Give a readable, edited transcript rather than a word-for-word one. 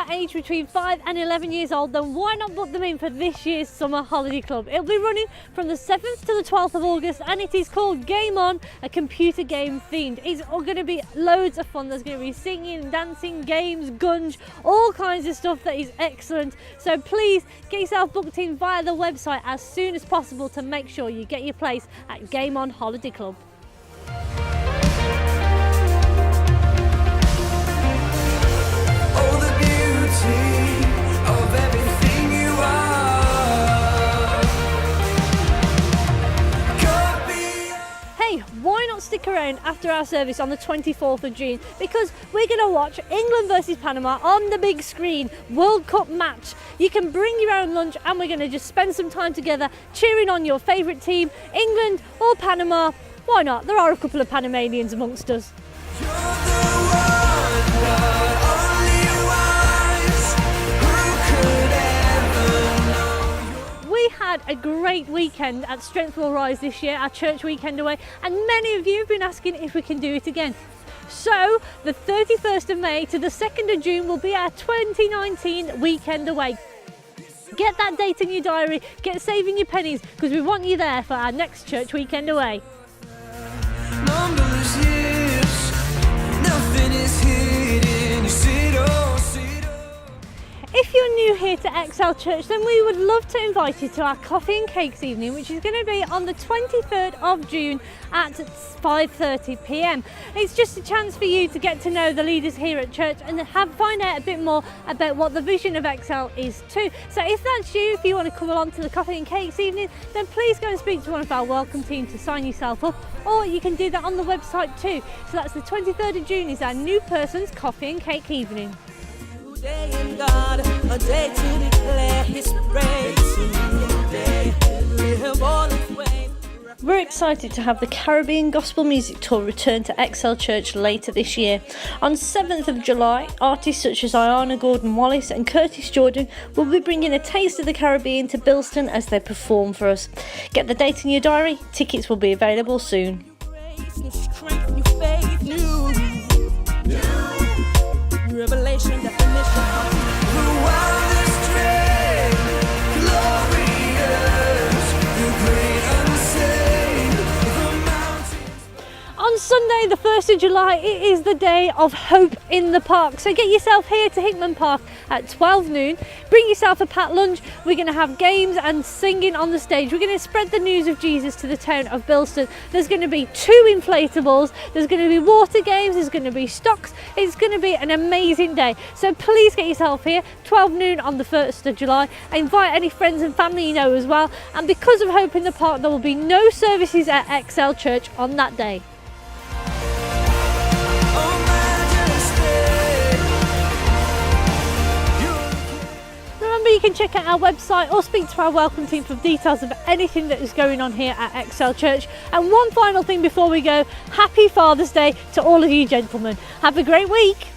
that age between 5 and 11 years old, then why not book them in for this year's Summer Holiday Club? It'll be running from the 7th to the 12th of August, and it is called Game On, a computer game themed. It's all going to be loads of fun. There's going to be singing, dancing, games, gunge, all kinds of stuff that is excellent. So please get yourself booked in via the website as soon as possible to make sure you get your place at Game On Holiday Club. Why not stick around after our service on the 24th of June, because we're going to watch England versus Panama on the big screen, World Cup match. You can bring your own lunch and we're going to just spend some time together cheering on your favourite team, England or Panama. Why not? There are a couple of Panamanians amongst us. We had a great weekend at Strength Will Rise this year, our church weekend away, and many of you have been asking if we can do it again. So the 31st of May to the 2nd of June will be our 2019 weekend away. Get that date in your diary, get saving your pennies, because we want you there for our next church weekend away. If you're new here to Excel Church, then we would love to invite you to our coffee and cakes evening, which is going to be on the 23rd of June at 5:30 p.m. It's just a chance for you to get to know the leaders here at church and find out a bit more about what the vision of Excel is too. So if that's you, if you want to come along to the coffee and cakes evening, then please go and speak to one of our welcome team to sign yourself up, or you can do that on the website too. So that's the 23rd of June is our new person's coffee and cake evening. Day in God, a day to declare His praise. We're excited to have the Caribbean Gospel Music Tour return to Excel Church later this year. On 7th of July, artists such as Ayana Gordon-Wallace and Curtis Jordan will be bringing a taste of the Caribbean to Bilston as they perform for us. Get the date in your diary, tickets will be available soon. Revelation definition. The wildest dream, glorious, the great unseen, the mountains. On Sunday, the 1st of July, it is the day of Hope in the Park. So get yourself here to Hickman Park at 12 noon. Bring yourself a packed lunch. We're going to have games and singing on the stage. We're going to spread the news of Jesus to the town of Bilston. There's going to be 2 inflatables. There's going to be water games. There's going to be stocks. It's going to be an amazing day. So please get yourself here, 12 noon on the 1st of July. Invite any friends and family you know as well. And because of Hope in the Park, there will be no services at Excel Church on that day. Remember, you can check out our website or speak to our welcome team for details of anything that is going on here at Excel Church. And one final thing before we go, happy Father's Day to all of you gentlemen. Have a great week.